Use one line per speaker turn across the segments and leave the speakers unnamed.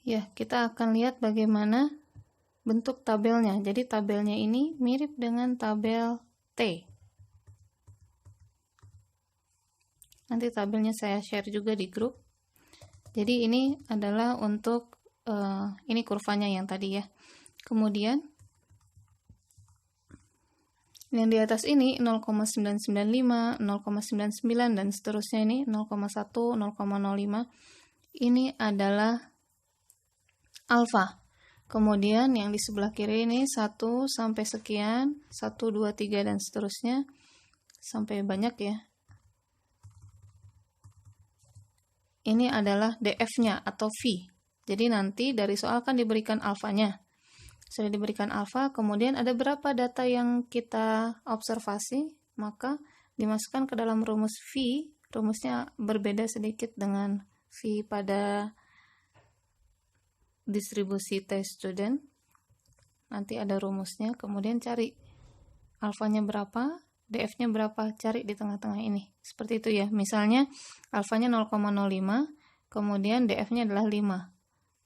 Ya, kita akan lihat bagaimana bentuk tabelnya. Jadi tabelnya ini mirip dengan tabel T. Nanti tabelnya saya share juga di grup. Jadi ini adalah untuk ini kurvanya yang tadi ya. Kemudian yang di atas ini 0,995, 0,99 dan seterusnya ini 0,1, 0,05. Ini adalah alfa. Kemudian yang di sebelah kiri ini 1 sampai sekian, 1, 2, 3 dan seterusnya sampai banyak ya. Ini adalah DF-nya atau V. Jadi nanti dari soal kan diberikan alfanya. Sudah diberikan alfa, kemudian ada berapa data yang kita observasi, maka dimasukkan ke dalam rumus V. Rumusnya berbeda sedikit dengan V pada distribusi T-student. Nanti ada rumusnya, kemudian cari alfanya berapa, DF-nya berapa, cari di tengah-tengah ini. Seperti itu ya. Misalnya alfanya 0,05, kemudian DF-nya adalah 5.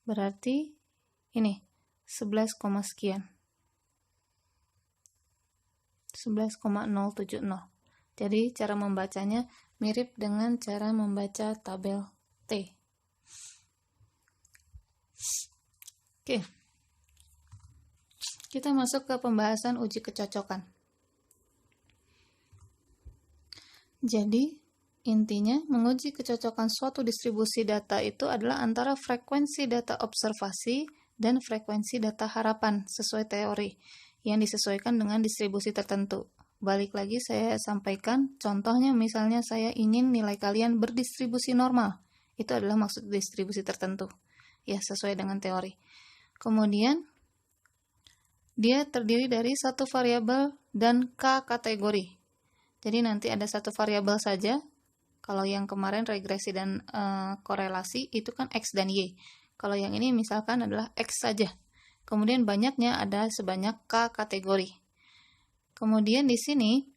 Berarti ini 11, sekian. 11,070. Jadi cara membacanya mirip dengan cara membaca tabel T. Oke. Kita masuk ke pembahasan uji kecocokan. Jadi, intinya menguji kecocokan suatu distribusi data itu adalah antara frekuensi data observasi dan frekuensi data harapan sesuai teori yang disesuaikan dengan distribusi tertentu. Balik lagi saya sampaikan, contohnya misalnya saya ingin nilai kalian berdistribusi normal. Itu adalah maksud distribusi tertentu. Ya, sesuai dengan teori. Kemudian, dia terdiri dari satu variabel dan K kategori. Jadi nanti ada satu variabel saja. Kalau yang kemarin regresi dan korelasi itu kan X dan Y. Kalau yang ini misalkan adalah X saja. Kemudian banyaknya ada sebanyak K kategori. Kemudian di sini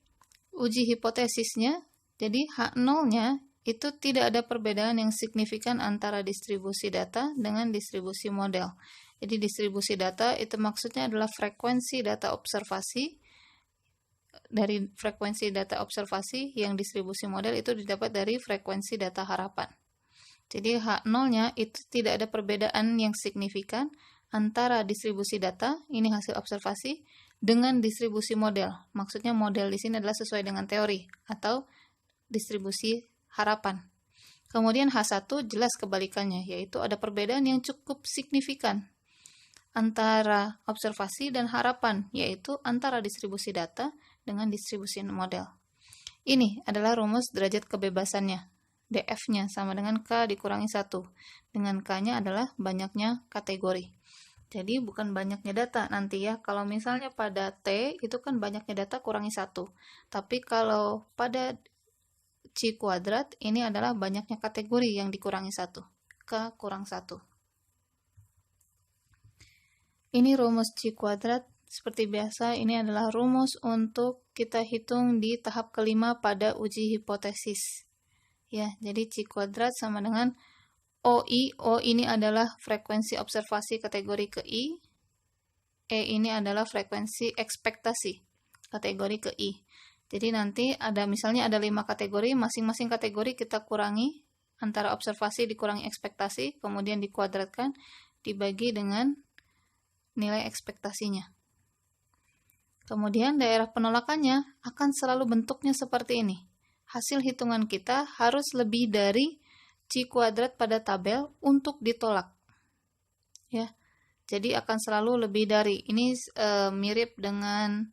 uji hipotesisnya, jadi H0-nya itu tidak ada perbedaan yang signifikan antara distribusi data dengan distribusi model. Jadi distribusi data itu maksudnya adalah frekuensi data observasi. Dari frekuensi data observasi yang distribusi model itu didapat dari frekuensi data harapan. Jadi H0-nya itu tidak ada perbedaan yang signifikan antara distribusi data, ini hasil observasi, dengan distribusi model. Maksudnya model di sini adalah sesuai dengan teori atau distribusi harapan. Kemudian H1 jelas kebalikannya, yaitu ada perbedaan yang cukup signifikan antara observasi dan harapan, yaitu antara distribusi data dengan distribusi model. Ini adalah rumus derajat kebebasannya. DF-nya sama dengan K dikurangi 1. Dengan K-nya adalah banyaknya kategori. Jadi bukan banyaknya data nanti ya. Kalau misalnya pada T itu kan banyaknya data kurangi 1. Tapi kalau pada C kuadrat ini adalah banyaknya kategori yang dikurangi 1. K kurang 1. Ini rumus C kuadrat. Seperti biasa, ini adalah rumus untuk kita hitung di tahap kelima pada uji hipotesis. Ya, jadi C kuadrat sama dengan OI. O ini adalah frekuensi observasi kategori ke I. E ini adalah frekuensi ekspektasi kategori ke I. Jadi nanti ada misalnya ada 5 kategori, masing-masing kategori kita kurangi antara observasi dikurangi ekspektasi, kemudian dikuadratkan, dibagi dengan nilai ekspektasinya. Kemudian daerah penolakannya akan selalu bentuknya seperti ini. Hasil hitungan kita harus lebih dari C kuadrat pada tabel untuk ditolak. Ya. Jadi akan selalu lebih dari. Ini mirip dengan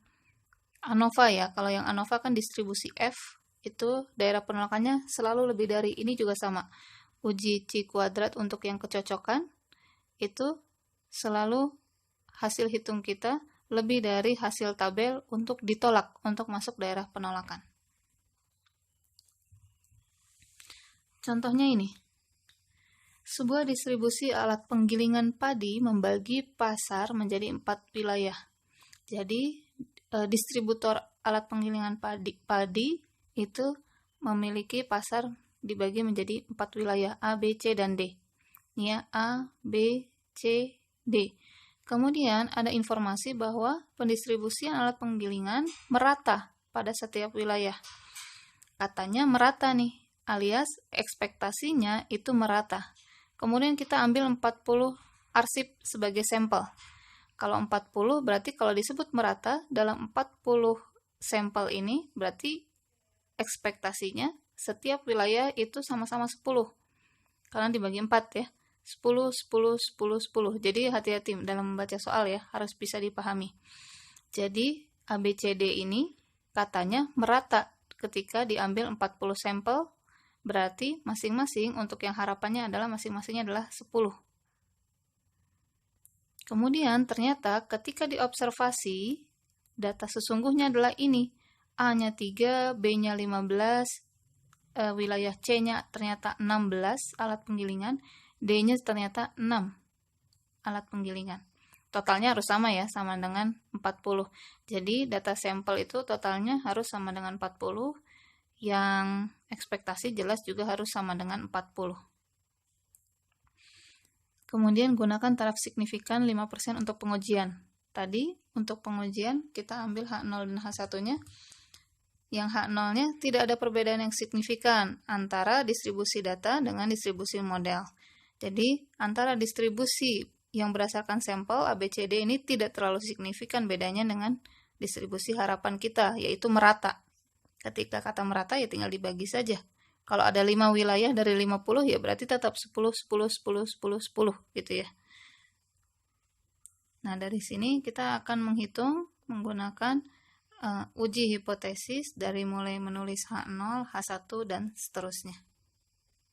ANOVA ya. Kalau yang ANOVA kan distribusi F, itu daerah penolakannya selalu lebih dari. Ini juga sama. Uji C kuadrat untuk yang kecocokan, itu selalu hasil hitung kita lebih dari hasil tabel untuk ditolak, untuk masuk daerah penolakan. Contohnya ini. Sebuah distribusi alat penggilingan padi membagi pasar menjadi 4 wilayah. Jadi, distributor alat penggilingan padi itu memiliki pasar dibagi menjadi 4 wilayah A, B, C, dan D. Ini ya, A, B, C, D. Kemudian ada informasi bahwa pendistribusian alat penggilingan merata pada setiap wilayah. Katanya merata nih, alias ekspektasinya itu merata. Kemudian kita ambil 40 arsip sebagai sampel. Kalau 40 berarti kalau disebut merata, dalam 40 sampel ini berarti ekspektasinya setiap wilayah itu sama-sama 10. Karena dibagi 4 ya. 10, 10, 10, 10. Jadi hati-hati dalam membaca soal ya, harus bisa dipahami. Jadi ABCD ini katanya merata ketika diambil 40 sampel, berarti masing-masing untuk yang harapannya adalah masing-masingnya adalah 10. Kemudian ternyata ketika diobservasi, data sesungguhnya adalah ini. A-nya 3, B-nya 15, wilayah C-nya ternyata 16 alat penggilingan, D-nya ternyata 6 alat penggilingan. Totalnya harus sama ya, sama dengan 40. Jadi data sampel itu totalnya harus sama dengan 40, yang ekspektasi jelas juga harus sama dengan 40. Kemudian gunakan taraf signifikan 5% untuk pengujian. Tadi untuk pengujian kita ambil H0 dan H1-nya. Yang H0-nya tidak ada perbedaan yang signifikan antara distribusi data dengan distribusi model. Jadi antara distribusi yang berdasarkan sampel ABCD ini tidak terlalu signifikan bedanya dengan distribusi harapan kita, yaitu merata. Ketika kata merata ya tinggal dibagi saja. Kalau ada 5 wilayah dari 50 ya berarti tetap 10, 10, 10, 10, 10 gitu ya. Nah dari sini kita akan menghitung menggunakan uji hipotesis dari mulai menulis H0, H1, dan seterusnya.